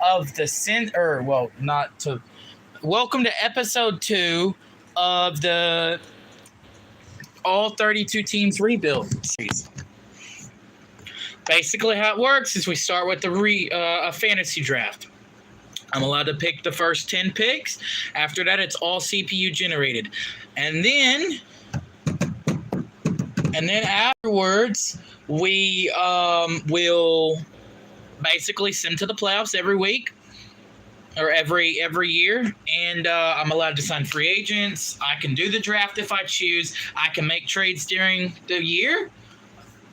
of welcome to episode 2 of the all 32 teams rebuild series. Basically, how it works is we start with a fantasy draft. I'm allowed to pick the first 10 picks. After that, it's all CPU generated. And then afterwards, we will basically send to the playoffs every week or every year. And I'm allowed to sign free agents. I can do the draft if I choose. I can make trades during the year.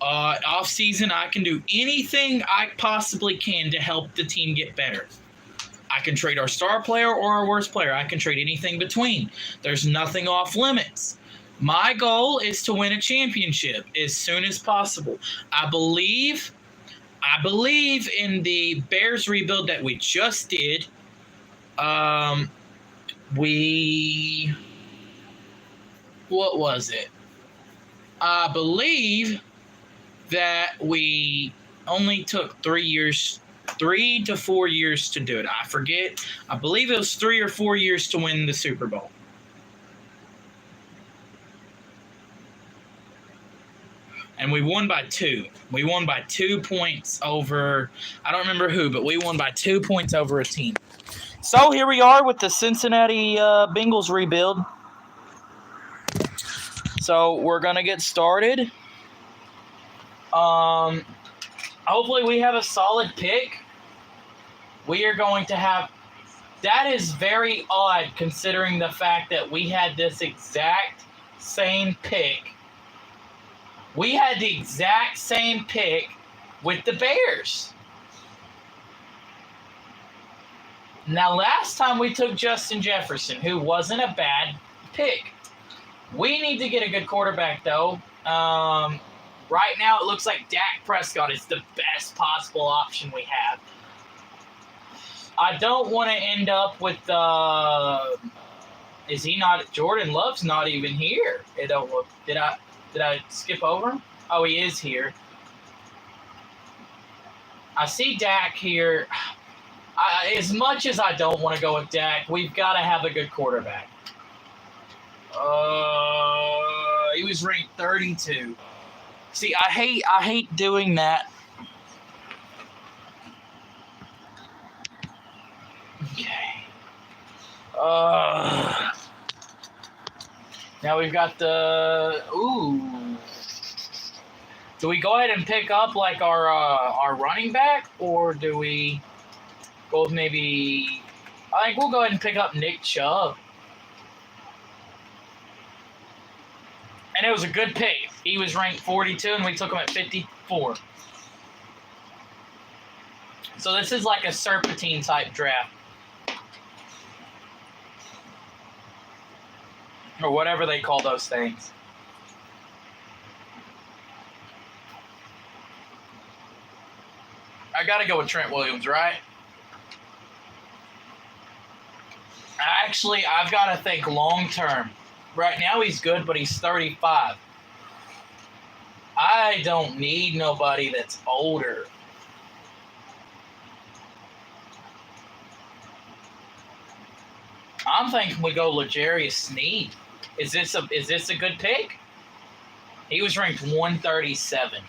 Off season, I can do anything I possibly can to help the team get better. I can trade our star player or our worst player. I can trade anything between. There's nothing off limits. My goal is to win a championship as soon as possible. I believe in the Bears rebuild that we just did. What was it? I believe that we only took 3 to 4 years to do it. I forget. I believe it was 3 or 4 years to win the Super Bowl. And we won by 2. We won by 2 points over, I don't remember who, but we won by 2 points over a team. So here we are with the Cincinnati Bengals rebuild. So we're going to get started. Hopefully we have a solid pick. We are going to have... That is very odd considering the fact that we had this exact same pick. We had the exact same pick with the Bears. Now, last time we took Justin Jefferson, who wasn't a bad pick. We need to get a good quarterback, though. Right now, it looks like Dak Prescott is the best possible option we have. I don't want to end up with is he not? Jordan Love's not even here. It don't look. Did I skip over him? Oh, he is here. I see Dak here. As much as I don't want to go with Dak, we've got to have a good quarterback. He was ranked 32. See, I hate doing that. Okay. Now we've got the... Ooh. Do we go ahead and pick up like our running back, or do we go with maybe... I think we'll go ahead and pick up Nick Chubb. And it was a good pick. He was ranked 42, and we took him at 54. So this is like a serpentine-type draft. Or whatever they call those things. I got to go with Trent Williams, right? Actually, I've got to think long-term. Right now he's good, but he's 35. I don't need nobody that's older. I'm thinking we go L'Jarius Sneed. Is this a good pick? He was ranked 137.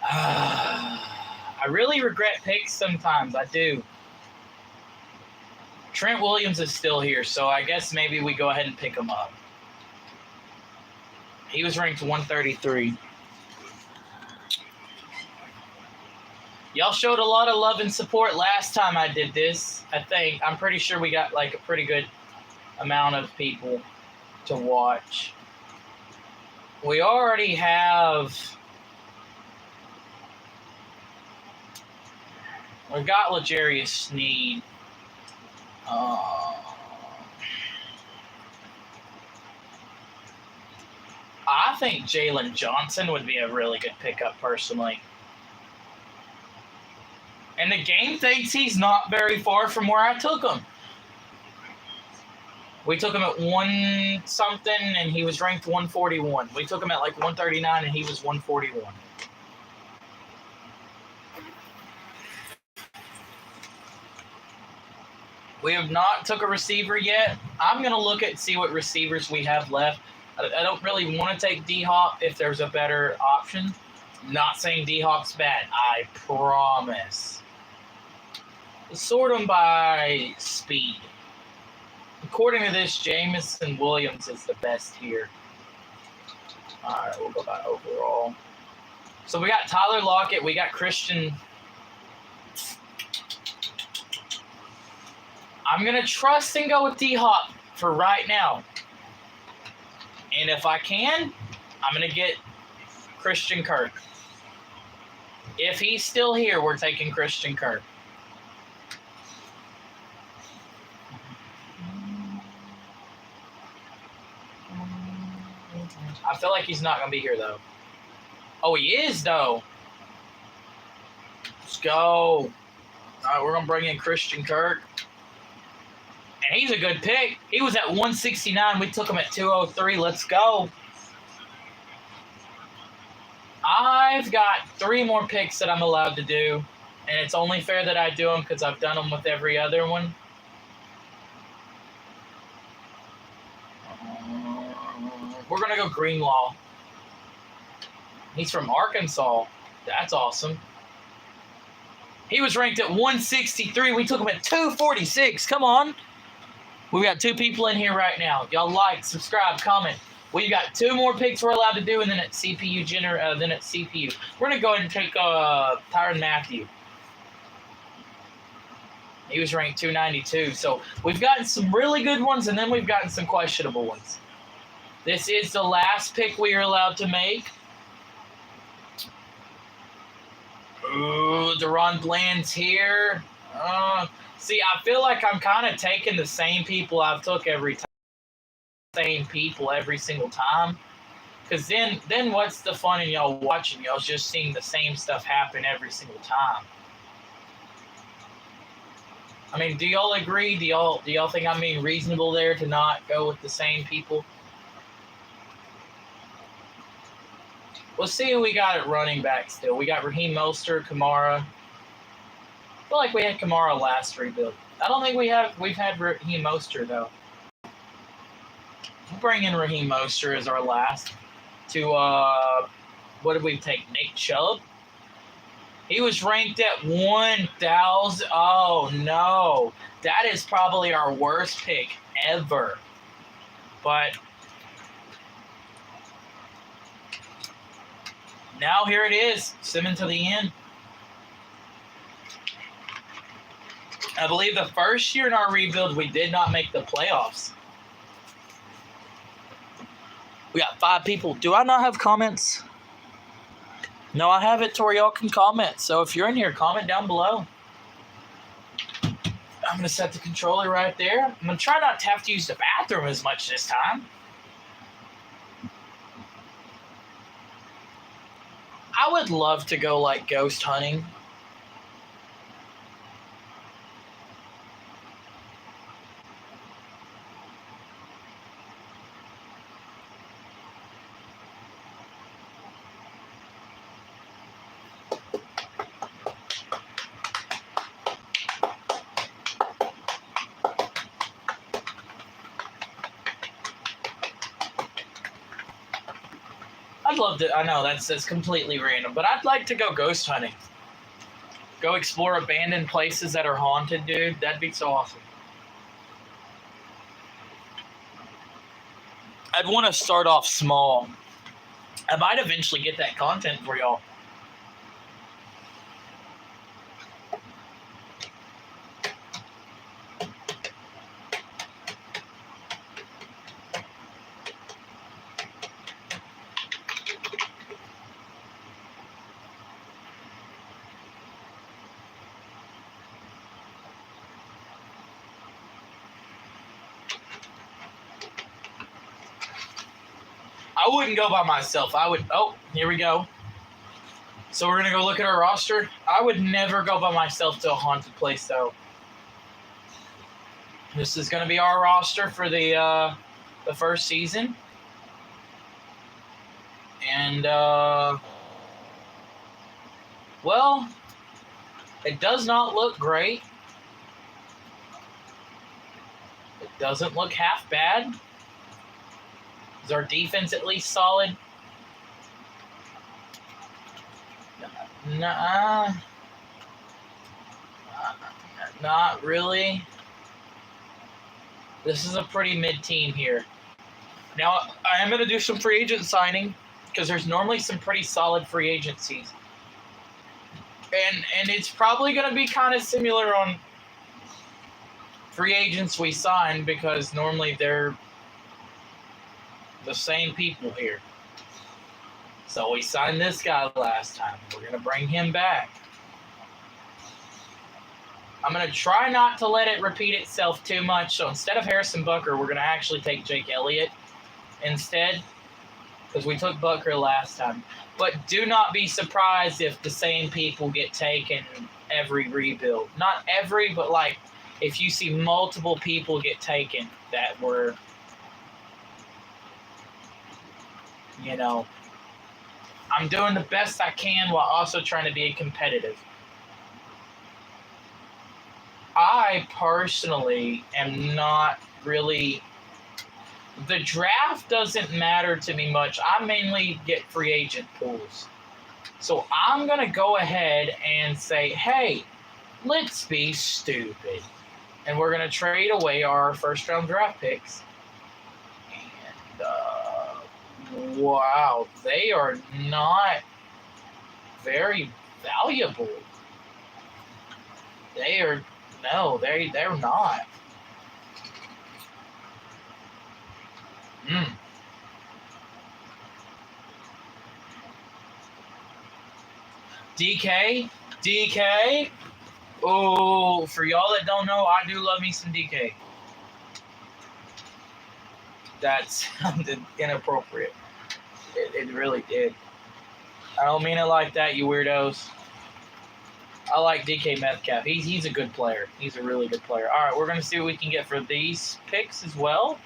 I really regret picks sometimes. I do. Trent Williams is still here, so I guess maybe we go ahead and pick him up. He was ranked 133. Y'all showed a lot of love and support last time I did this. I'm pretty sure we got like a pretty good amount of people to watch. We already have... We've got L'Jarius Sneed. I think Jalen Johnson would be a really good pickup, personally. And the game thinks he's not very far from where I took him. We took him at 1-something, and he was ranked 141. We took him at like 139, and he was 141. We have not took a receiver yet. I'm going to look at see what receivers we have left. I don't really want to take D-Hop if there's a better option. Not saying D-Hop's bad. I promise. Sort them by speed. According to this, Jameson Williams is the best here. All right, we'll go by overall. So we got Tyler Lockett. We got Christian. I'm going to trust and go with D-Hop for right now. And if I can, I'm going to get Christian Kirk. If he's still here, we're taking Christian Kirk. I feel like he's not going to be here, though. Oh, he is, though. Let's go. All right, we're going to bring in Christian Kirk. And he's a good pick. He was at 169. We took him at 203. Let's go. I've got 3 more picks that I'm allowed to do. And it's only fair that I do them because I've done them with every other one. We're going to go Greenlaw. He's from Arkansas. That's awesome. He was ranked at 163. We took him at 246. Come on. We got 2 people in here right now. Y'all like, subscribe, comment. We got 2 more picks we're allowed to do, and then at CPU, then at CPU. We're going to go ahead and take Tyrann Mathieu. He was ranked 292. So we've gotten some really good ones, and then we've gotten some questionable ones. This is the last pick we are allowed to make. Ooh, Deron Bland's here. See, I feel like I'm kind of taking the same people I've took every time. Same people every single time. Because then what's the fun in y'all watching? Y'all just seeing the same stuff happen every single time. I mean, do y'all agree? Do y'all think I'm being reasonable there to not go with the same people? We'll see who we got at running back still. We got Raheem Mostert, Kamara. I feel like we had Kamara last rebuild. I don't think we've had Raheem Mostert, though. We'll bring in Raheem Mostert as our last. To, what did we take? Nick Chubb? He was ranked at 1,000. Oh, no. That is probably our worst pick ever. But now here it is. Simmons to the end. I believe the first year in our rebuild, we did not make the playoffs. We got 5 people. Do I not have comments? No, I have it to where y'all can comment. So if you're in here, comment down below. I'm going to set the controller right there. I'm going to try not to have to use the bathroom as much this time. I would love to go like ghost hunting. I'd love to. I know that's completely random, but I'd like to go ghost hunting. Go explore abandoned places that are haunted, dude. That'd be so awesome. I'd want to start off small. I might eventually get that content for y'all. I wouldn't go by myself. I would. Oh, here we go. So we're gonna go look at our roster. I would never go by myself to a haunted place, though. This is gonna be our roster for the first season, and well, it does not look great. It doesn't look half bad. Is our defense at least solid? Nah. Not really. This is a pretty mid team here. Now, I am going to do some free agent signing because there's normally some pretty solid free agencies. And it's probably going to be kind of similar on free agents we sign because normally they're the same people here. So we signed this guy last time. We're going to bring him back. I'm going to try not to let it repeat itself too much. So instead of Harrison Butker, we're going to actually take Jake Elliott instead because we took Butker last time. But do not be surprised if the same people get taken every rebuild. Not every, but like if you see multiple people get taken that were, you know, I'm doing the best I can while also trying to be competitive. I personally am not really... The draft doesn't matter to me much. I mainly get free agent pools. So I'm going to go ahead and say, hey, let's be stupid. And we're going to trade away our first-round draft picks. And, wow, they are not very valuable. They are... No, they're not. DK. Oh, for y'all that don't know, I do love me some DK. That sounded inappropriate. It really did. I don't mean it like that, you weirdos. I like DK Metcalf. He's a good player. He's a really good player. All right, we're going to see what we can get for these picks as well.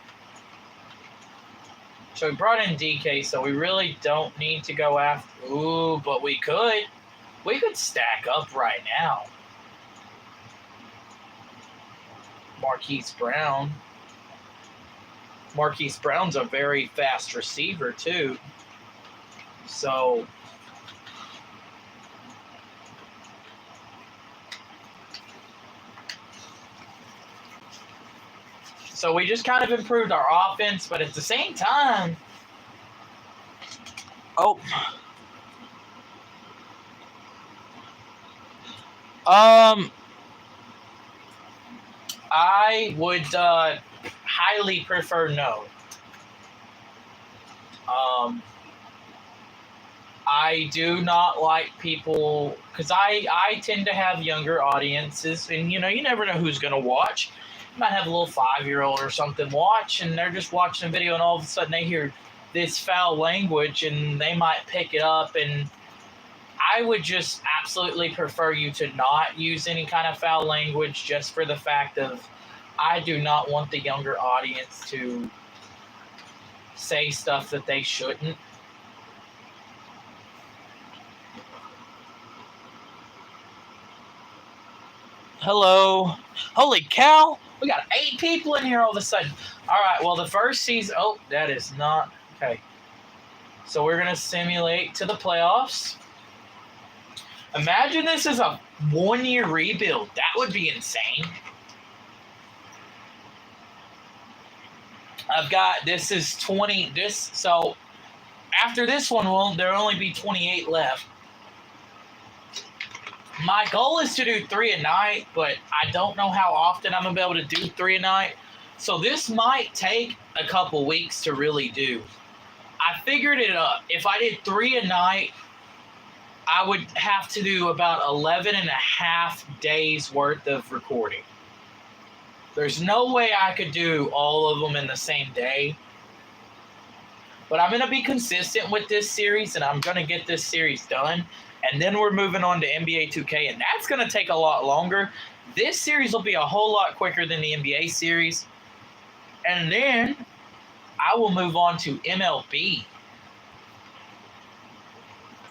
So we brought in DK, so we really don't need to go after... Ooh, but we could. We could stack up right now. Marquise Brown. Marquise Brown's a very fast receiver, too. So... So we just kind of improved our offense, but at the same time... Oh. I would highly prefer no. I do not like people... Because I tend to have younger audiences, and, you know, you never know who's going to watch. You might have a little 5-year-old or something watch, and they're just watching a video, and all of a sudden they hear this foul language, and they might pick it up, and I would just absolutely prefer you to not use any kind of foul language just for the fact of I do not want the younger audience to say stuff that they shouldn't. Hello. Holy cow. We got 8 people in here all of a sudden. All right, well, the first season... Oh, that is not... Okay. So we're going to simulate to the playoffs. Imagine this is a 1-year rebuild. That would be insane. I've got... This is 20... So, after this one, there'll only be 28 left. My goal is to do 3 a night, but I don't know how often I'm going to be able to do 3 a night. So this might take a couple weeks to really do. I figured it up. If I did 3 a night, I would have to do about 11 and a half days worth of recording. There's no way I could do all of them in the same day. But I'm going to be consistent with this series, and I'm going to get this series done. And then we're moving on to NBA 2K, and that's going to take a lot longer. This series will be a whole lot quicker than the NBA series. And then I will move on to MLB.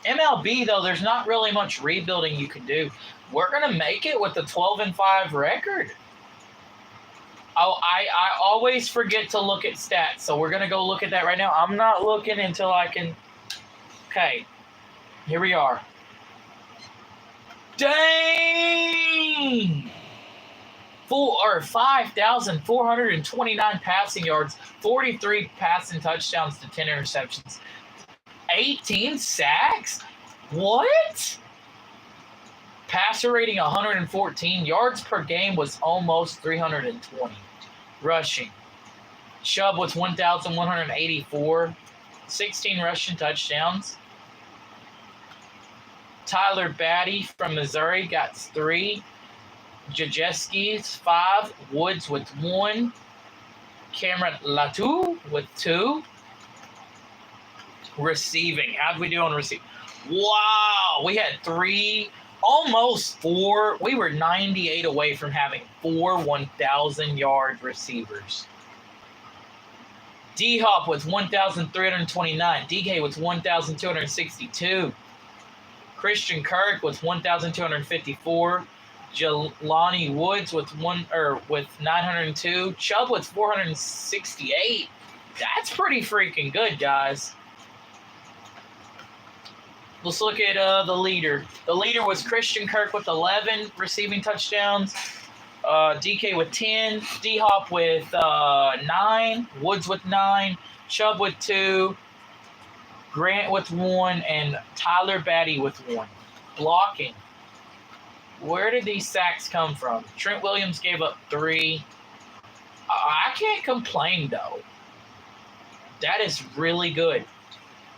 MLB, though, there's not really much rebuilding you can do. We're going to make it with a 12-5 record. Oh, I always forget to look at stats, so we're gonna go look at that right now. I'm not looking until I can. Okay, here we are. Dang! 5,429 passing yards, 43 passing touchdowns to 10 interceptions, 18 sacks. What? Passer rating 114. Yards per game was almost 320. Rushing. Chubb was 1,184. 16 rushing touchdowns. Tyler Batty from Missouri got 3. Jajeski's 5. Woods with 1. Cameron Latu with 2. Receiving. How'd we do on receiving? Wow. We had 3, almost 4. We were 98 away from having 4 1,000-yard receivers. D-Hop with 1,329. DK with 1,262. Christian Kirk with 1,254. Jelani Woods with 902. Chubb with 468. That's pretty freaking good, guys. Let's look at the leader. The leader was Christian Kirk with 11 receiving touchdowns. DK with 10. D-Hop with 9. Woods with 9. Chubb with 2. Grant with 1. And Tyler Batty with 1. Blocking. Where did these sacks come from? Trent Williams gave up 3. I can't complain, though. That is really good.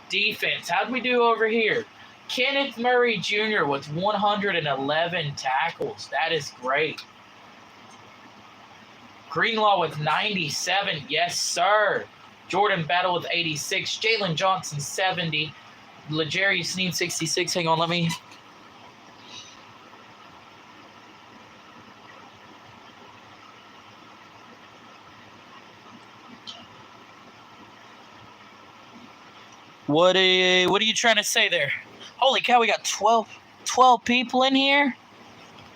Defense. How'd we do over here? Kenneth Murray Jr. with 111 tackles. That is great. Greenlaw with 97. Yes, sir. Jordan Battle with 86. Jalen Johnson, 70. L'Jarius Sneed, 66. Hang on, let me... What are you trying to say there? Holy cow, we got 12 people in here?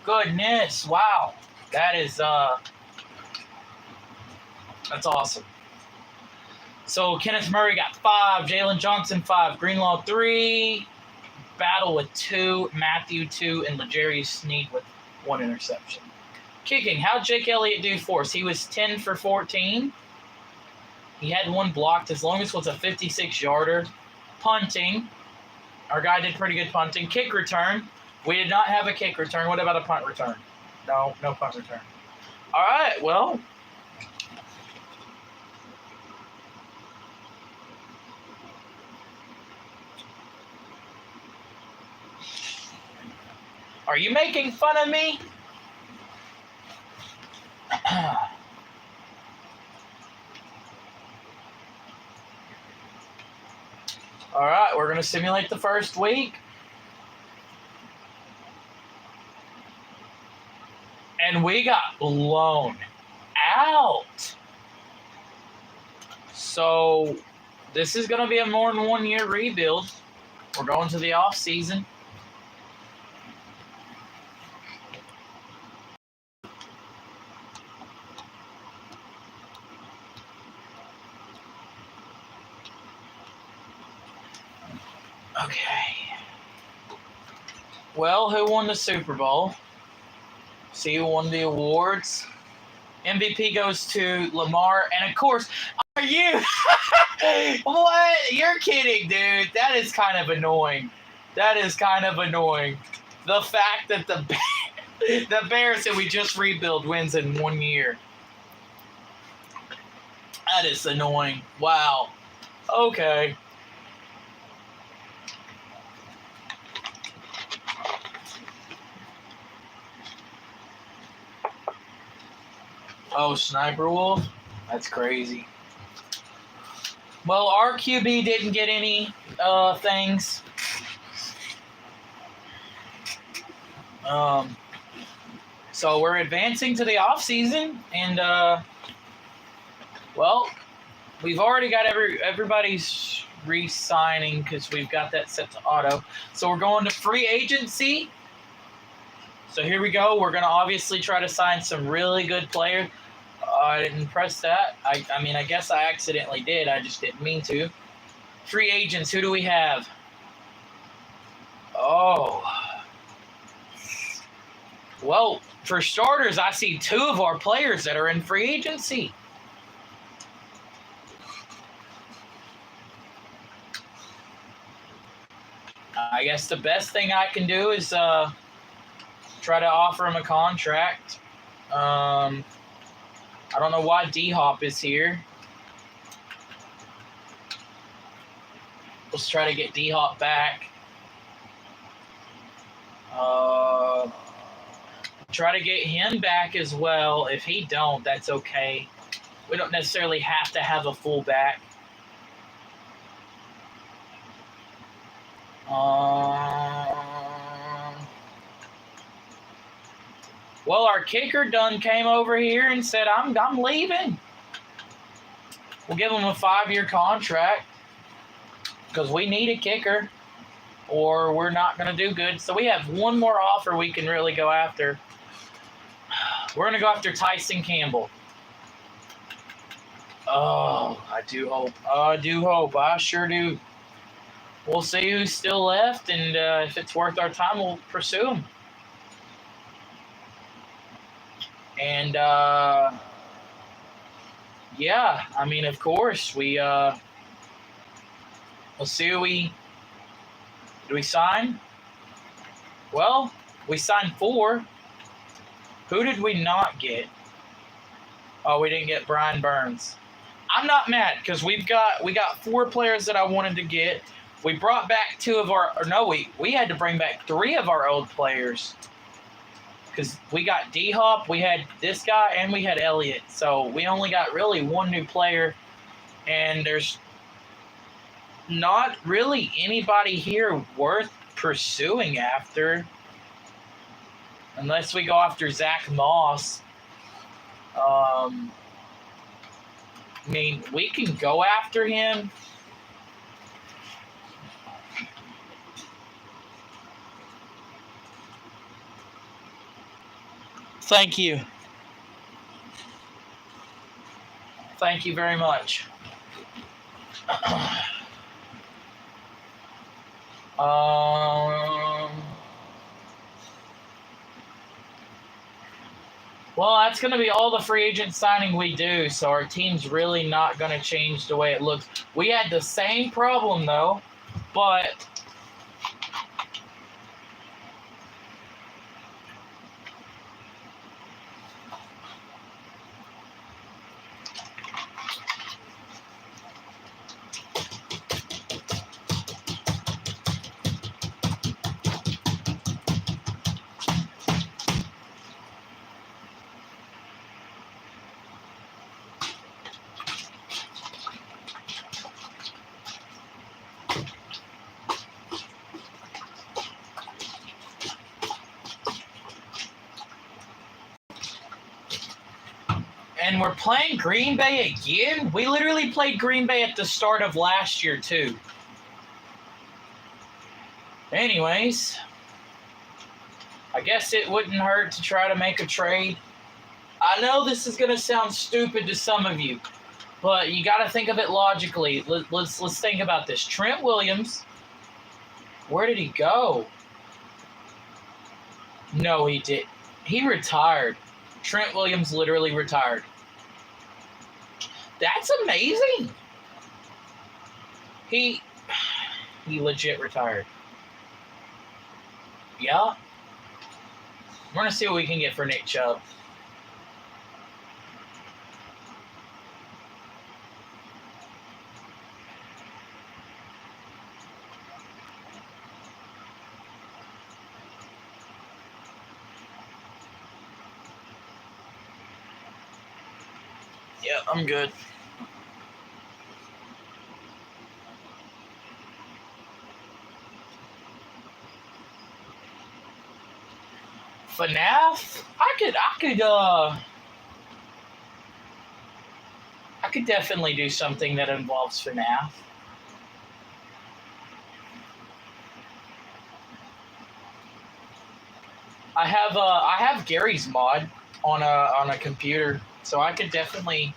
Goodness, wow. That is, that's awesome. So Kenneth Murray got 5, Jalen Johnson 5, Greenlaw 3, Battle with 2, Matthew 2, and L'Jarius Sneed with 1 interception. Kicking, how'd Jake Elliott do for us? He was 10 for 14. He had 1 blocked. His longest was a 56-yarder. Punting, our guy did pretty good punting. Kick return, we did not have a kick return. What about a punt return? No punt return. All right, well. Are you making fun of me? All right, we're going to simulate the first week. And we got blown out. So this is going to be a more than 1 year rebuild. We're going to the off season. Okay. Well, who won the Super Bowl? See who won the awards. MVP goes to Lamar. And, of course, are you? What? You're kidding, dude. That is kind of annoying. That is kind of annoying. The fact that the Bears that we just rebuild wins in 1 year. That is annoying. Wow. Okay. Oh, Sniper Wolf? That's crazy. Well, our QB didn't get any things. So we're advancing to the off season, and well, we've already got everybody's re-signing because we've got that set to auto. So we're going to free agency. So here we go. We're going to obviously try to sign some really good players. I didn't press that. I mean, I guess I accidentally did. I just didn't mean to. Free agents, who do we have? Oh. Well, for starters, I see 2 of our players that are in free agency. I guess the best thing I can do is try to offer him a contract. I don't know why D-Hop is here. Let's try to get D-Hop back. Try to get him back as well. If he don't, that's okay. We don't necessarily have to have a fullback. Well, our kicker done came over here and said, I'm leaving. We'll give him a 5-year contract because we need a kicker or we're not going to do good. So we have one more offer we can really go after. We're going to go after Tyson Campbell. Oh, I do hope. I sure do. We'll see who's still left, and if it's worth our time, we'll pursue him. And, yeah, I mean, of course, we'll see who do we sign? Well, we signed 4. Who did we not get? Oh, we didn't get Brian Burns. I'm not mad because we got 4 players that I wanted to get. We brought back 2 of our, or no, we had to bring back 3 of our old players because we got D-Hop, we had this guy, and we had Elliott. So we only got really 1 new player, and there's not really anybody here worth pursuing after unless we go after Zach Moss. I mean, we can go after him. Thank you. Thank you very much. Well, that's going to be all the free agent signing we do, so our team's really not going to change the way it looks. We had the same problem, though, but and we're playing Green Bay again? We literally played Green Bay at the start of last year, too. Anyways, I guess it wouldn't hurt to try to make a trade. I know this is going to sound stupid to some of you, but you got to think of it logically. Let's think about this. Trent Williams, where did he go? No, he didn't. He retired. Trent Williams literally retired. That's amazing. He legit retired. Yeah. We're going to see what we can get for Nick Chubb. Yeah, I'm good. FNAF? I could definitely do something that involves FNAF. I have Gary's mod on a computer, so I could definitely.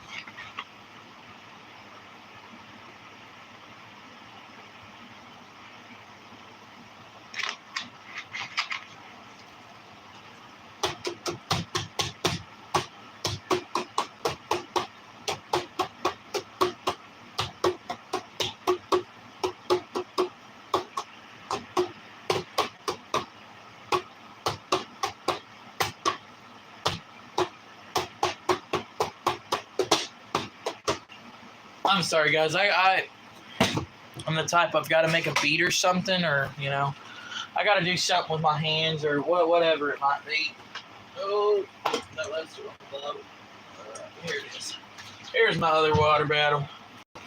I'm sorry, guys. I'm the type I've got to make a beat or something, or I got to do something with my hands or whatever it might be. Oh, no, that's the wrong bottle. Here it is. Here's my other water bottle.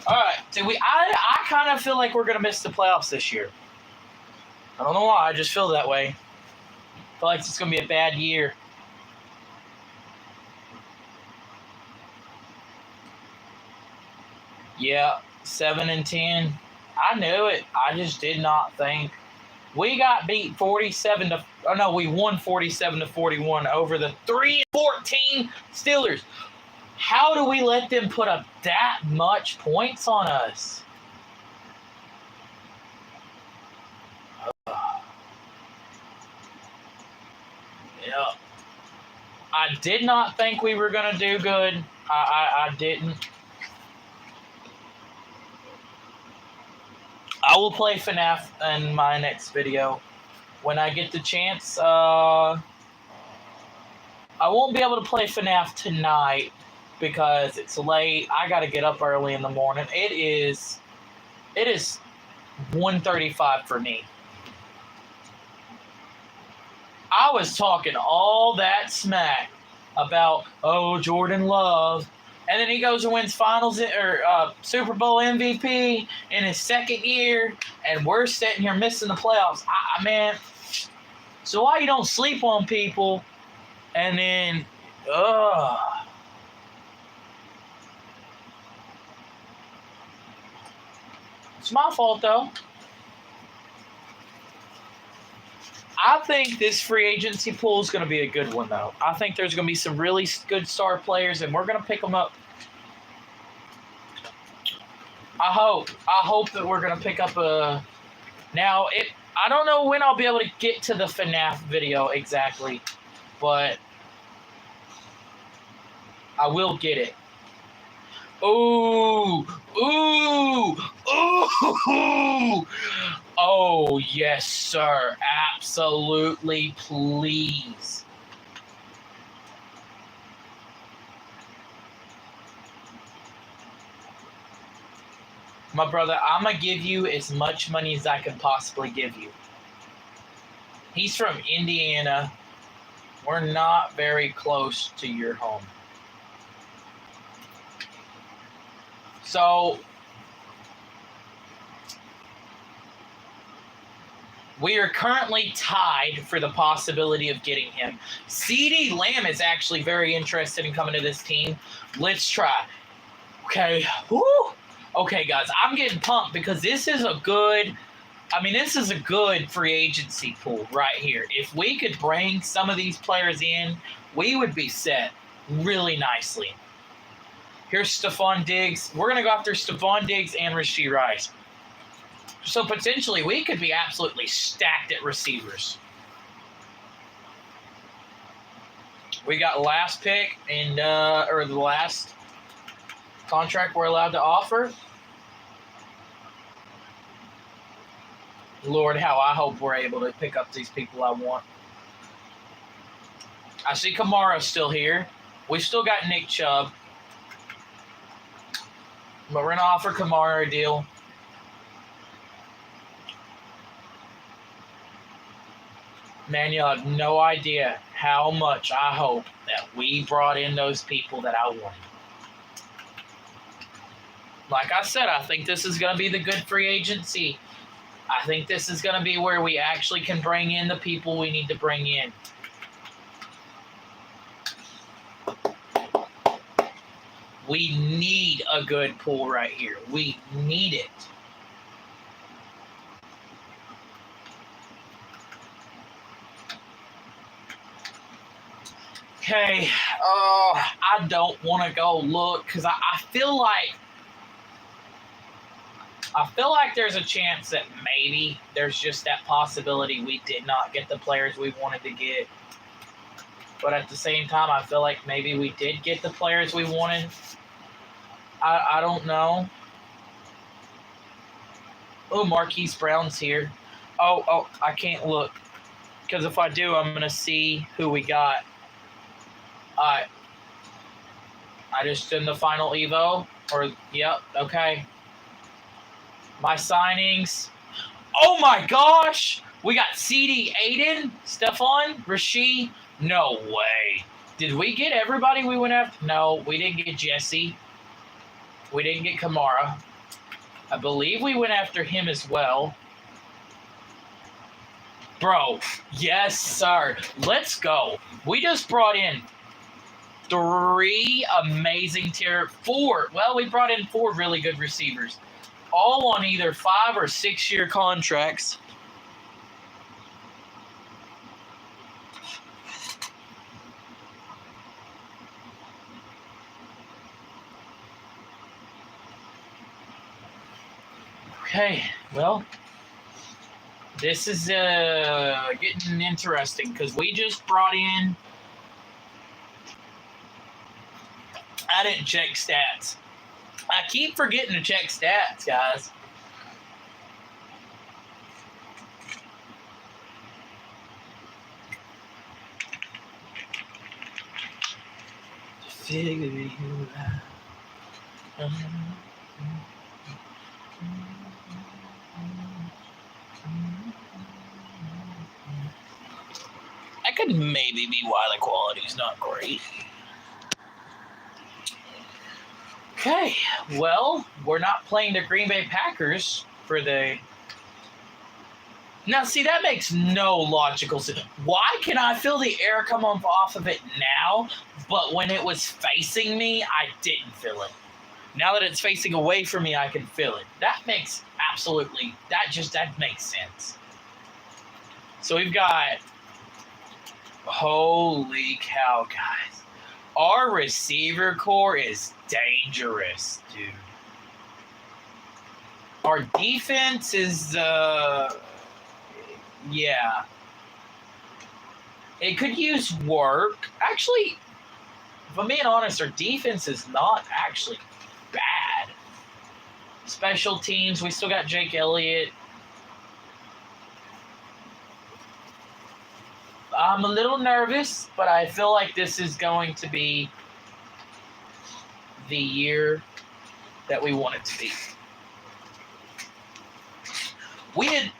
All right, so I kind of feel like we're gonna miss the playoffs this year. I don't know why. I just feel that way. I feel like it's gonna be a bad year. Yeah, 7-10. I knew it. I just did not think. We got beat 47 to. Oh no, we won 47-41 over the 3-14 Steelers. How do we let them put up that much points on us? Yeah. I did not think we were going to do good. I didn't. I will play FNAF in my next video. When I get the chance, I won't be able to play FNAF tonight because it's late. I got to get up early in the morning. It is 1:35 for me. I was talking all that smack about, Jordan Love. And then he goes and wins Super Bowl MVP in his second year, and we're sitting here missing the playoffs. Man, so why you don't sleep on people, and then, it's my fault, though. I think this free agency pool is going to be a good one, though. I think there's going to be some really good star players, and we're going to pick them up. I hope that we're going to pick up a... Now, I don't know when I'll be able to get to the FNAF video exactly, but I will get it. Ooh! Oh, yes, sir. Absolutely, please. My brother, I'm going to give you as much money as I can possibly give you. He's from Indiana. We're not very close to your home. So, we are currently tied for the possibility of getting him. CeeDee Lamb is actually very interested in coming to this team. Let's try. Okay. Woo! Okay, guys, I'm getting pumped because this is a good free agency pool right here. If we could bring some of these players in, we would be set really nicely. Here's Stephon Diggs. We're going to go after Stephon Diggs and Rashee Rice. So potentially we could be absolutely stacked at receivers. We got last pick and or the last contract we're allowed to offer. Lord, how I hope we're able to pick up these people I want. I see Kamara still here. We still got Nick Chubb. But we're going to offer Kamara a deal. Man, you have no idea how much I hope that we brought in those people that I wanted. Like I said, I think this is going to be the good free agency. I think this is going to be where we actually can bring in the people we need to bring in. We need a good pool right here. We need it. Okay, I don't want to go look because I feel like there's a chance that maybe there's just that possibility we did not get the players we wanted to get. But at the same time, I feel like maybe we did get the players we wanted. I don't know. Oh, Marquise Brown's here. Oh, I can't look. Because if I do, I'm going to see who we got. I just did the final Evo. Yep, okay. My signings. Oh my gosh! We got CD Aiden, Stephon, Rasheed. No way. Did we get everybody we went after? No, we didn't get Jesse. We didn't get Kamara. I believe we went after him as well. Bro, yes, sir. Let's go. We just brought in 3 amazing tier 4. Well, we brought in 4 really good receivers. All on either 5 or 6 year contracts. Okay, well, this is getting interesting because we just brought in. I didn't check stats. I keep forgetting to check stats, guys. Figure you out. That could maybe be why the quality's not great. Okay, well, we're not playing the Green Bay Packers for the... Now, see, that makes no logical sense. Why can I feel the air come off of it now, but when it was facing me, I didn't feel it? Now that it's facing away from me, I can feel it. That makes absolutely... That makes sense. So we've got... Holy cow, guys. Our receiver core is dangerous, dude. Our defense is, yeah. It could use work. Actually, if I'm being honest, our defense is not actually bad. Special teams, we still got Jake Elliott. I'm a little nervous, but I feel like this is going to be the year that we want it to be. We had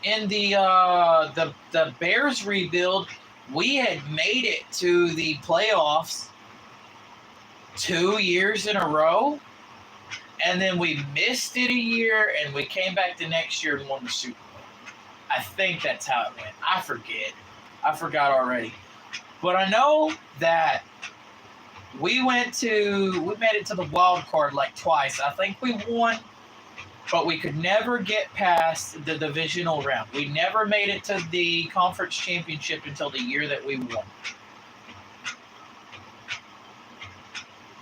in the Bears rebuild, we had made it to the playoffs 2 years in a row, and then we missed it a year, and we came back the next year and won the Super Bowl. I think that's how it went. I forgot already. But I know that we made it to the wild card like twice. I think we won, but we could never get past the divisional round. We never made it to the conference championship until the year that we won.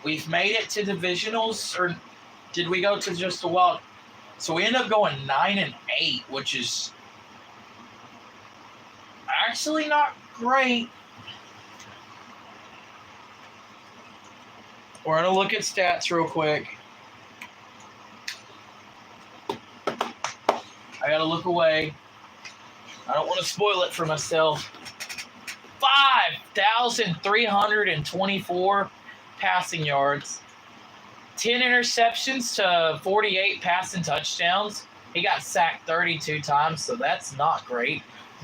We've made it to divisionals, or did we go to just the wild? So we ended up going 9-8, which is actually not great. We're going to look at stats real quick. I got to look away. I don't want to spoil it for myself. 5,324 passing yards. 10 interceptions to 48 passing touchdowns. He got sacked 32 times, so that's not great.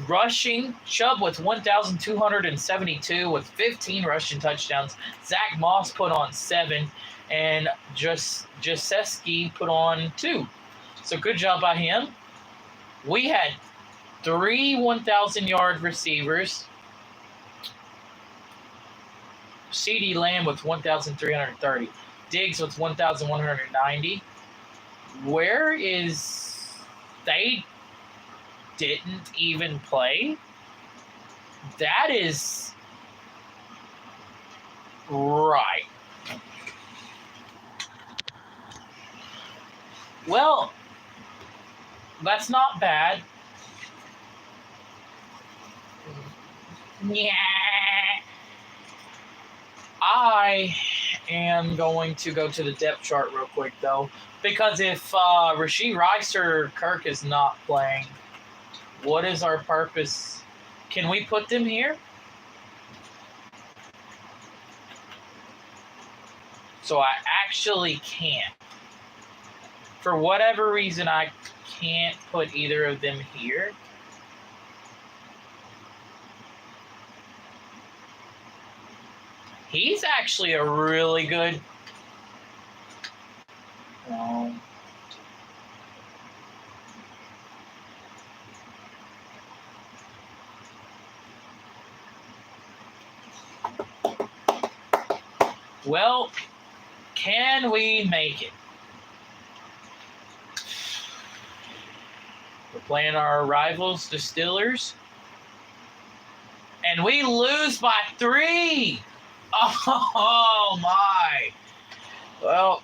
Rushing, Chubb with 1,272 with 15 rushing touchdowns. Zach Moss put on 7, and Jasewski put on 2. So good job by him. We had 3 1,000-yard receivers. CeeDee Lamb with 1,330. Diggs with 1,190. Where is... They didn't even play? That is Right. Well, that's not bad. Yeah. I am going to go to the depth chart real quick, though, because if Rashee Rice or Kirk is not playing, what is our purpose? Can we put them here? So I actually can't. For whatever reason, I can't put either of them here. He's actually a really good. Well, can we make it? We're playing our rivals, the Steelers. And we lose by 3. Oh, my. Well,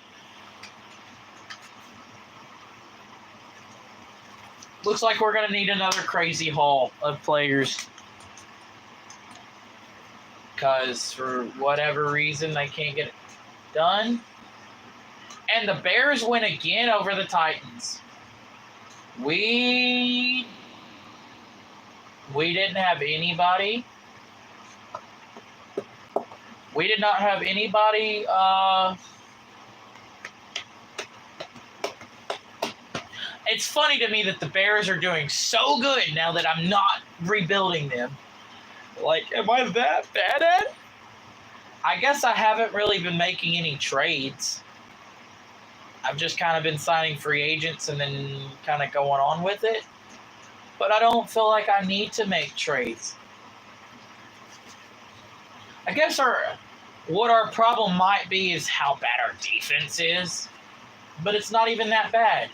looks like we're going to need another crazy haul of players. Because for whatever reason, they can't get it done. And the Bears win again over the Titans. We didn't have anybody. We did not have anybody. It's funny to me that the Bears are doing so good now that I'm not rebuilding them. Like, am I that bad at it? I guess I haven't really been making any trades. I've just kind of been signing free agents and then kind of going on with it. But I don't feel like I need to make trades. I guess what our problem might be is how bad our defense is. But it's not even that bad.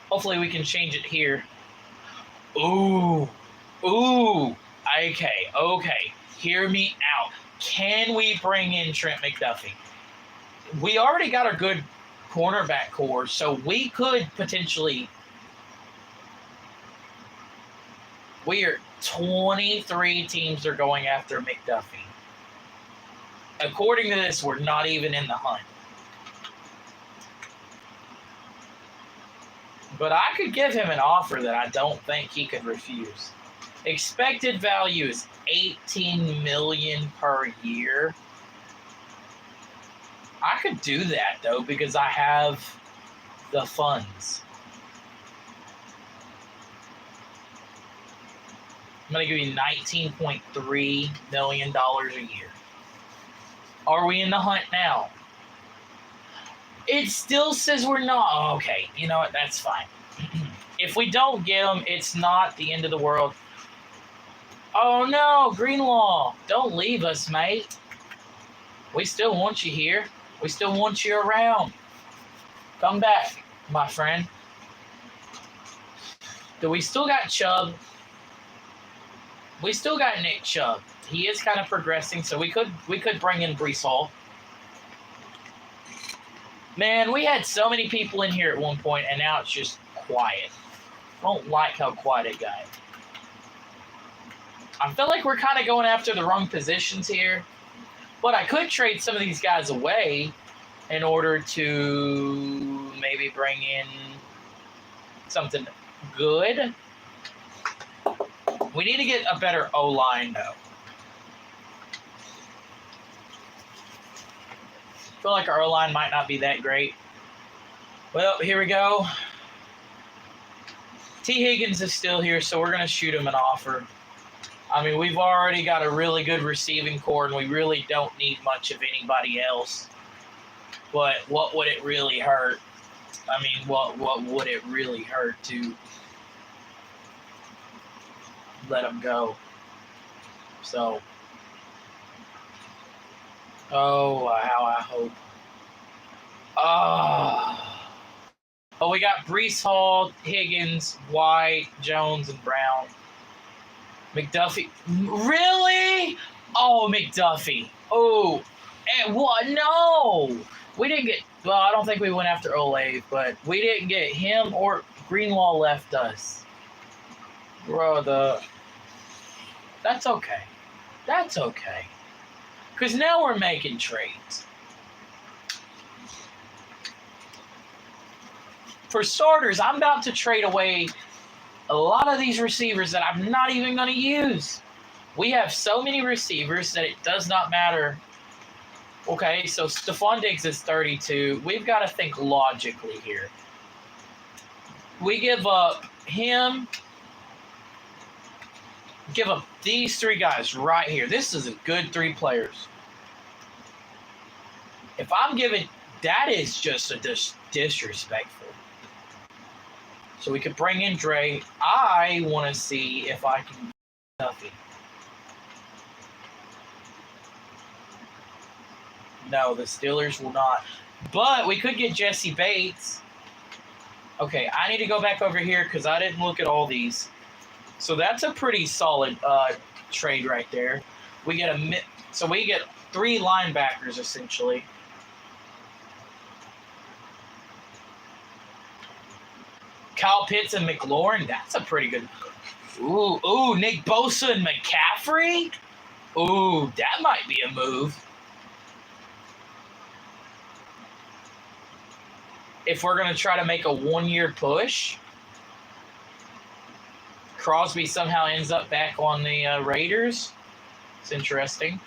Hopefully we can change it here. Ooh. Okay. Hear me out. Can we bring in Trent McDuffie? We already got a good cornerback core, so we could potentially. We are 23 teams are going after McDuffie. According to this, we're not even in the hunt. But I could give him an offer that I don't think he could refuse. Expected value is $18 million per year. I could do that, though, because I have the funds. I'm going to give you $19.3 million a year. Are we in the hunt now? It still says we're not. Oh, okay, you know what? That's fine. If we don't get them, it's not the end of the world. Oh, no, Greenlaw. Don't leave us, mate. We still want you here. We still want you around. Come back, my friend. Do we still got Chubb? We still got Nick Chubb. He is kind of progressing, so we could bring in Breece Hall. Man, we had so many people in here at one point, and now it's just quiet. I don't like how quiet it got. I feel like we're kind of going after the wrong positions here. But I could trade some of these guys away in order to maybe bring in something good. We need to get a better O-line, though. I feel like our O-line might not be that great. Well, here we go. T. Higgins is still here, so we're going to shoot him an offer. I mean, we've already got a really good receiving core, and we really don't need much of anybody else. But what would it really hurt? I mean, what would it really hurt to let him go? So, how I hope. Oh, we got Breece Hall, Higgins, White, Jones, and Brown. McDuffie. Really? Oh, McDuffie. Oh, what? No! We didn't get. Well, I don't think we went after Olave, but we didn't get him or Greenlaw left us. Brother. That's okay. That's okay. Because now we're making trades. For starters, I'm about to trade away a lot of these receivers that I'm not even going to use. We have so many receivers that it does not matter. Okay, so Stephon Diggs is 32. We've got to think logically here. We give up him, give up these three guys right here. This is a good 3 players. If I'm giving, that is just a disrespectful. So we could bring in Dre. I want to see if I can nothing. No, the Steelers will not. But we could get Jesse Bates. Okay, I need to go back over here because I didn't look at all these. So that's a pretty solid trade right there. We get we get 3 linebackers essentially. Kyle Pitts and McLaurin, that's a pretty good. Ooh, Nick Bosa and McCaffrey? Ooh, that might be a move. If we're going to try to make a 1-year push, Crosby somehow ends up back on the Raiders. It's interesting.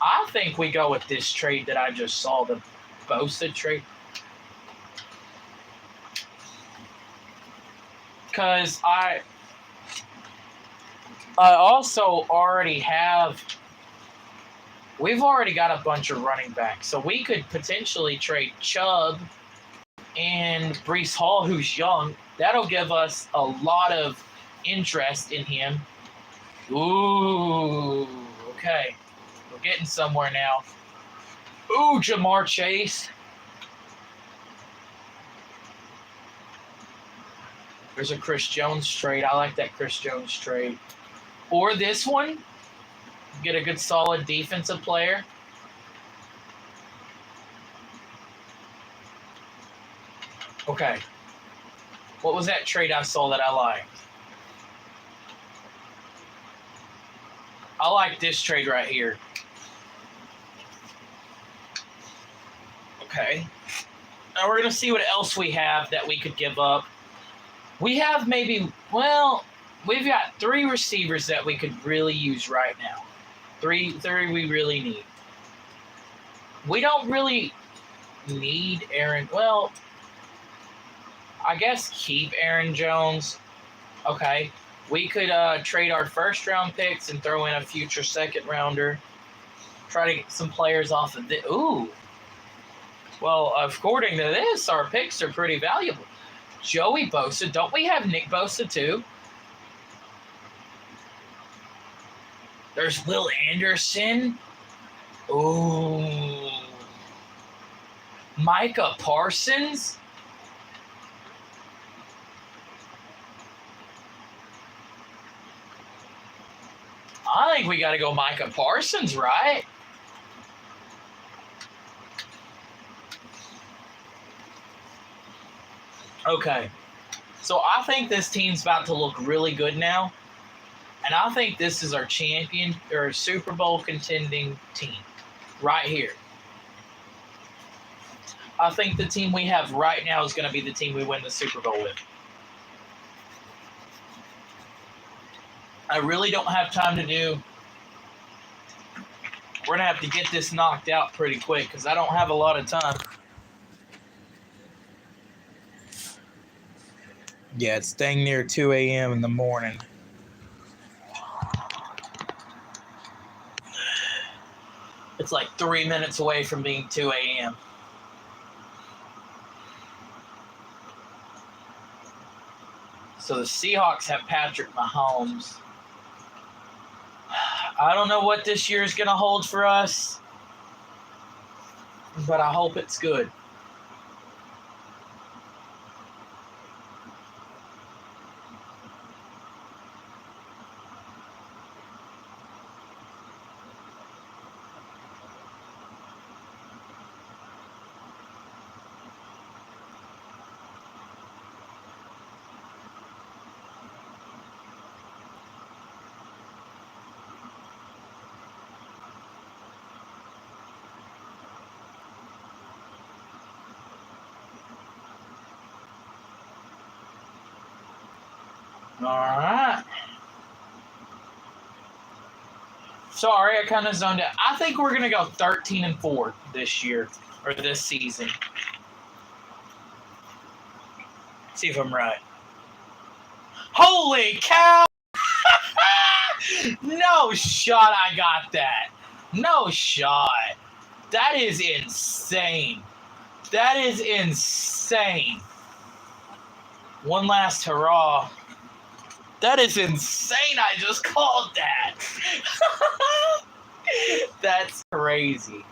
I think we go with this trade that I just saw, the Bosa trade. Because I also already have, we've already got a bunch of running backs. So we could potentially trade Chubb and Breece Hall, who's young. That'll give us a lot of interest in him. Ooh, okay. We're getting somewhere now. Ooh, Jamar Chase. There's a Chris Jones trade. I like that Chris Jones trade. Or this one. Get a good solid defensive player. Okay. What was that trade I saw that I liked? I like this trade right here. Okay. Now we're going to see what else we have that we could give up. We have maybe, well, we've got 3 receivers that we could really use right now. 3 we really need. We don't really need Aaron. Well, I guess keep Aaron Jones. Okay. We could trade our first-round picks and throw in a future second-rounder. Try to get some players off of this. Ooh. Well, according to this, our picks are pretty valuable. Joey Bosa. Don't we have Nick Bosa too? There's Will Anderson. Ooh. Micah Parsons. I think we got to go Micah Parsons, right? Okay. So I think this team's about to look really good now. And I think this is our champion or Super Bowl contending team right here. I think the team we have right now is going to be the team we win the Super Bowl with. I really don't have time to do. We're going to have to get this knocked out pretty quick because I don't have a lot of time. Yeah, it's dang near 2 a.m. in the morning. It's like 3 minutes away from being 2 a.m. So the Seahawks have Patrick Mahomes. I don't know what this year is going to hold for us, but I hope it's good. All right. Sorry, I kind of zoned out. I think we're gonna go 13-4 this year or this season. See if I'm right. Holy cow! No shot I got that. No shot. That is insane. That is insane. One last hurrah. That is insane. I just called that. That's crazy.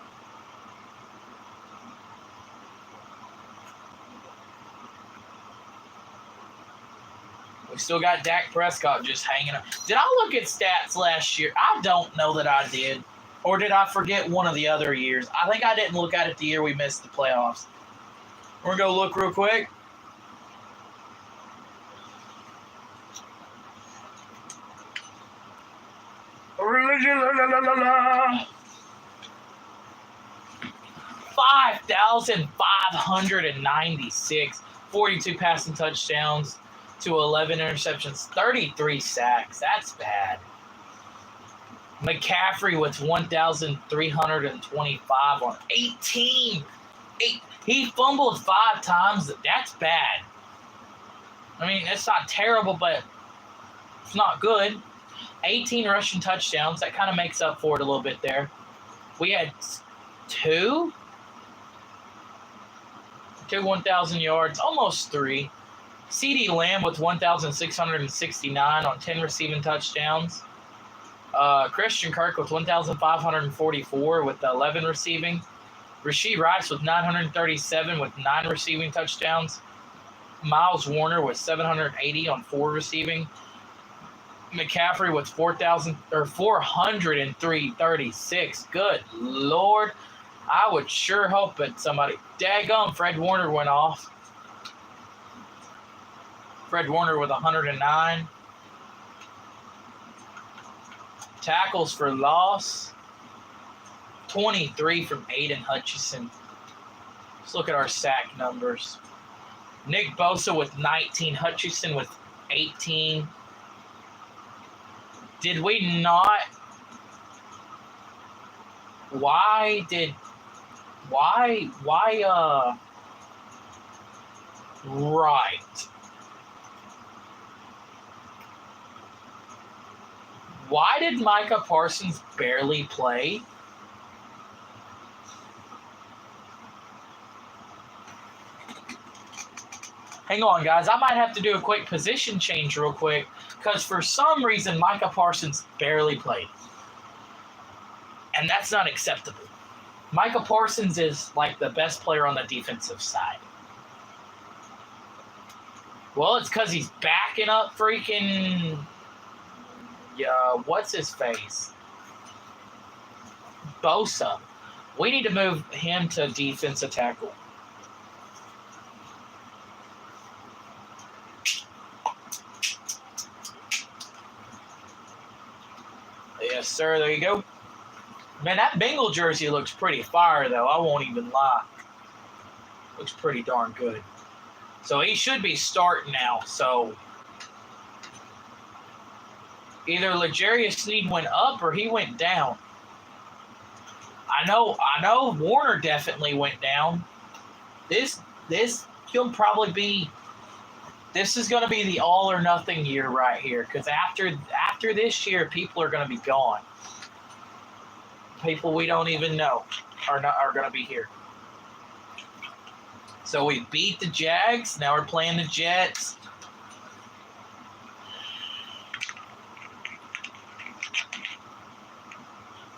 We still got Dak Prescott just hanging up. Did I look at stats last year? I don't know that I did. Or did I forget one of the other years? I think I didn't look at it the year we missed the playoffs. We're going to go look real quick. $5,596, 42 passing touchdowns to 11 interceptions, 33 sacks. That's bad. McCaffrey with 1,325 on 18. He fumbled 5 times. That's bad. I mean, it's not terrible, but it's not good. 18 rushing touchdowns. That kind of makes up for it a little bit there. We had 2 1,000 yards, almost 3. CeeDee Lamb with 1,669 on 10 receiving touchdowns. Christian Kirk with 1,544 with 11 receiving. Rashee Rice with 937 with 9 receiving touchdowns. Miles Warner with 780 on 4 receiving. McCaffrey with 403.36. Good Lord. I would sure hope that somebody... Daggum, Fred Warner went off. Fred Warner with 109. Tackles for loss. 23 from Aiden Hutchinson. Let's look at our sack numbers. Nick Bosa with 19. Hutchinson with 18. Did we not... Right. Why did Micah Parsons barely play? Hang on, guys. I might have to do a quick position change real quick because for some reason Micah Parsons barely played. And that's not acceptable. Micah Parsons is like the best player on the defensive side. Well, it's because he's backing up freaking... what's his face? Bosa. We need to move him to defensive tackle. Yes, sir. There you go. Man, that Bengal jersey looks pretty fire, though. I won't even lie. Looks pretty darn good. So he should be starting now. So either L'Jarius Sneed went up or he went down. I know Warner definitely went down. This will probably be... This is going to be the all or nothing year right here. Because after this year, people are going to be gone. People we don't even know are going to be here. So we beat the Jags. Now we're playing the Jets.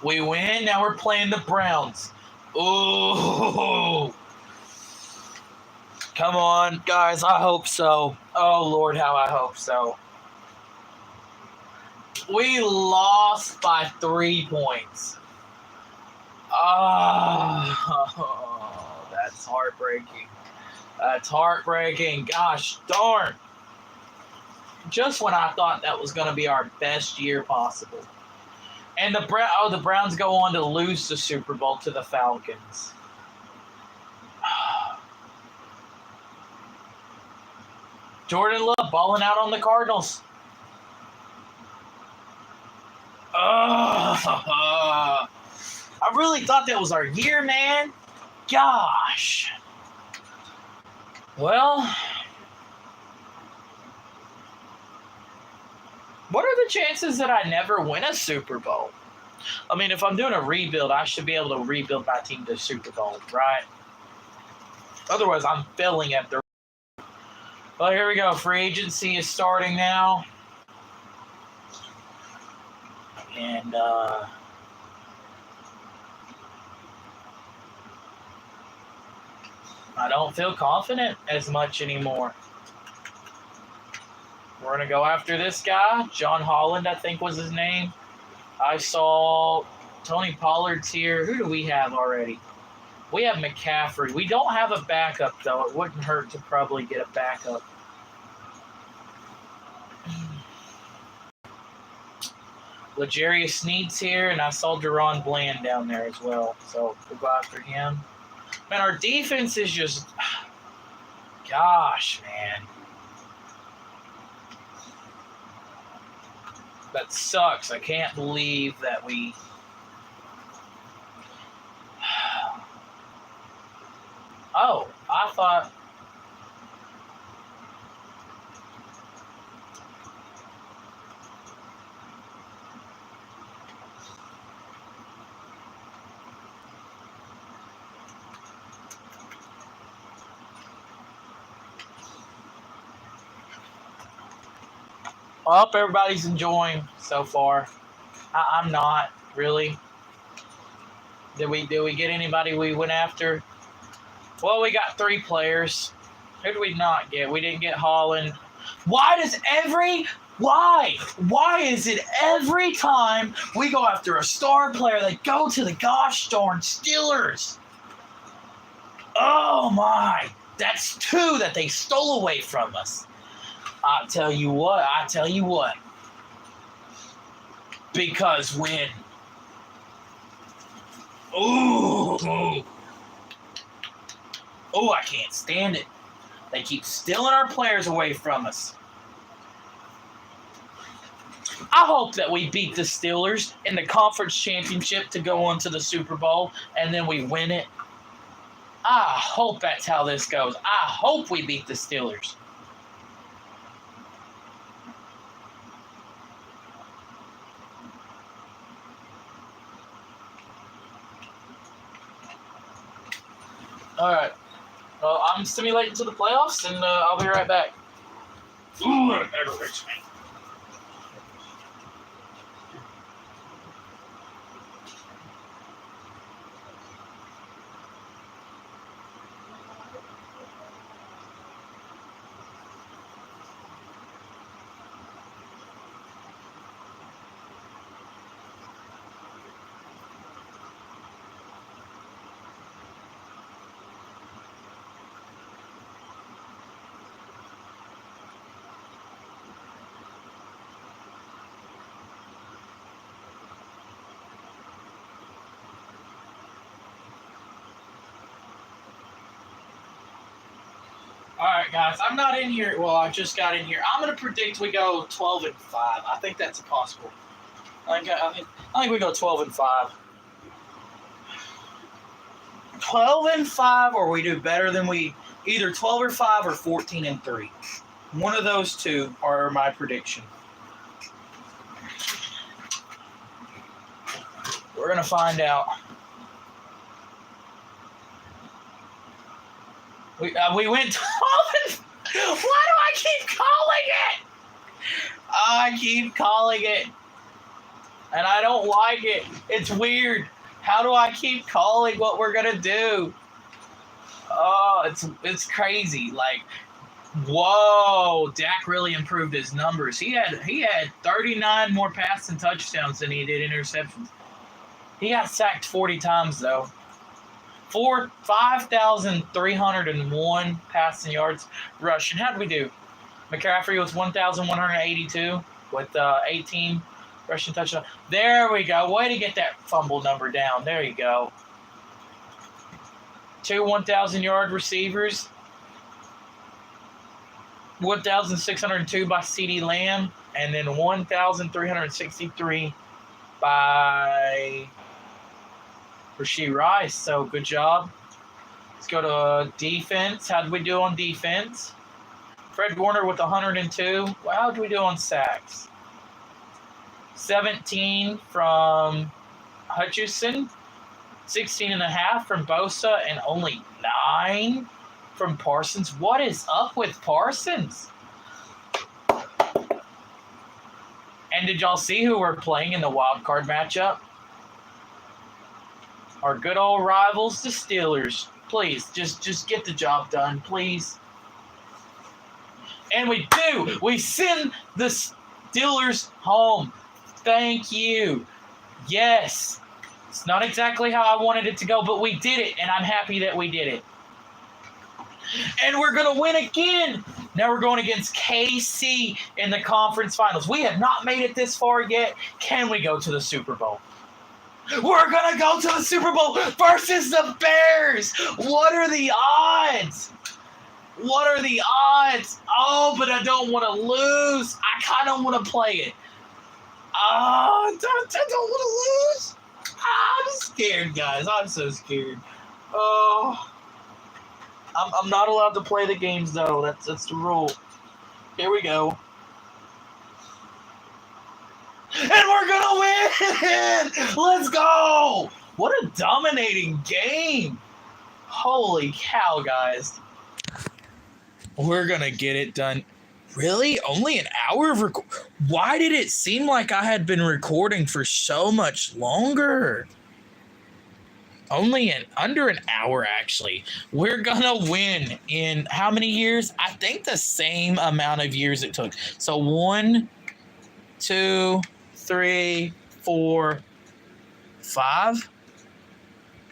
We win. Now we're playing the Browns. Ooh. Come on, guys. I hope so. Oh, Lord, how I hope so. We lost by 3 points. Oh, that's heartbreaking. That's heartbreaking. Gosh darn. Just when I thought that was going to be our best year possible. And the Browns go on to lose the Super Bowl to the Falcons. Jordan Love balling out on the Cardinals. I really thought that was our year, man. Gosh. Well, what are the chances that I never win a Super Bowl? I mean, if I'm doing a rebuild, I should be able to rebuild my team to Super Bowl, right? Otherwise, I'm failing at the. Well, here we go. Free agency is starting now. And, I don't feel confident as much anymore. We're going to go after this guy. John Holland, I think was his name. I saw Tony Pollard's here. Who do we have already? We have McCaffrey. We don't have a backup, though. It wouldn't hurt to probably get a backup. L'Jarius Sneed's here, and I saw Deron Bland down there as well. So we'll go after him. Man, our defense is just... Gosh, man. That sucks. I can't believe that we... Oh, I thought... I hope everybody's enjoying so far. I'm not, really. Did we get anybody we went after? Well, we got 3 players. Who did we not get? We didn't get Holland. Why is it every time we go after a star player, they go to the gosh darn Steelers? Oh my, that's 2 that they stole away from us. I tell you what. Because when... Oh, I can't stand it. They keep stealing our players away from us. I hope that we beat the Steelers in the conference championship to go on to the Super Bowl, and then we win it. I hope that's how this goes. I hope we beat the Steelers. All right. Well, I'm simulating to the playoffs, and I'll be right back. Ooh, that aggravates me. All right, guys. I'm not in here. Well, I just got in here. I'm going to predict we go 12-5. I think that's possible. I think we go 12-5. 12-5, or we do better than we either 12-5 or 14-3. One of those 2 are my prediction. We're going to find out. We went 12 and... Why do I keep calling it? I keep calling it. And I don't like it. It's weird. How do I keep calling what we're going to do? Oh, it's crazy. Like, whoa. Dak really improved his numbers. He had 39 more passing touchdowns than he did interceptions. He got sacked 40 times, though. 5,301 passing yards rushing. How did we do? McCaffrey was 1,182 with 18 rushing touchdowns. There we go. Way to get that fumble number down. There you go. 2 1,000-yard receivers. 1,602 by CeeDee Lamb. And then 1,363 by Rashee Rice. So good job. Let's go to defense. How did we do on defense? Fred Warner with 102. Well, how did we do on sacks? 17 from Hutchinson, 16 and a half from Bosa, and only 9 from Parsons. What is up with Parsons? And did y'all see who we're playing in the wild card matchup? Our good old rivals, the Steelers. Please, just get the job done, please. And we do. We send the Steelers home. Thank you. Yes. It's not exactly how I wanted it to go, but we did it, and I'm happy that we did it. And we're going to win again. Now we're going against KC in the conference finals. We have not made it this far yet. Can we go to the Super Bowl? We're going to go to the Super Bowl versus the Bears. What are the odds? What are the odds? Oh, but I don't want to lose. I kind of want to play it. Oh, I don't want to lose. I'm scared, guys. I'm so scared. Oh, I'm not allowed to play the games, though. That's the rule. Here we go. And we're going to win! Let's go! What a dominating game. Holy cow, guys. We're going to get it done. Really? Only an hour of Why did it seem like I had been recording for so much longer? Only under an hour, actually. We're going to win in how many years? I think the same amount of years it took. So 1, 2, 3, 4, 5.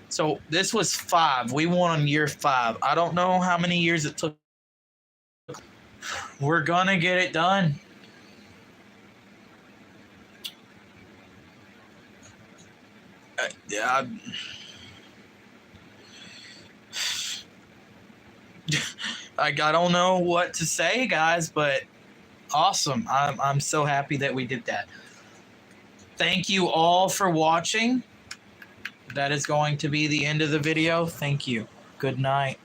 So this was 5. We won on year 5. I don't know how many years it took. We're going to get it done. I don't know what to say, guys, but awesome. I'm so happy that we did that. Thank you all for watching. That is going to be the end of the video. Thank you. Good night.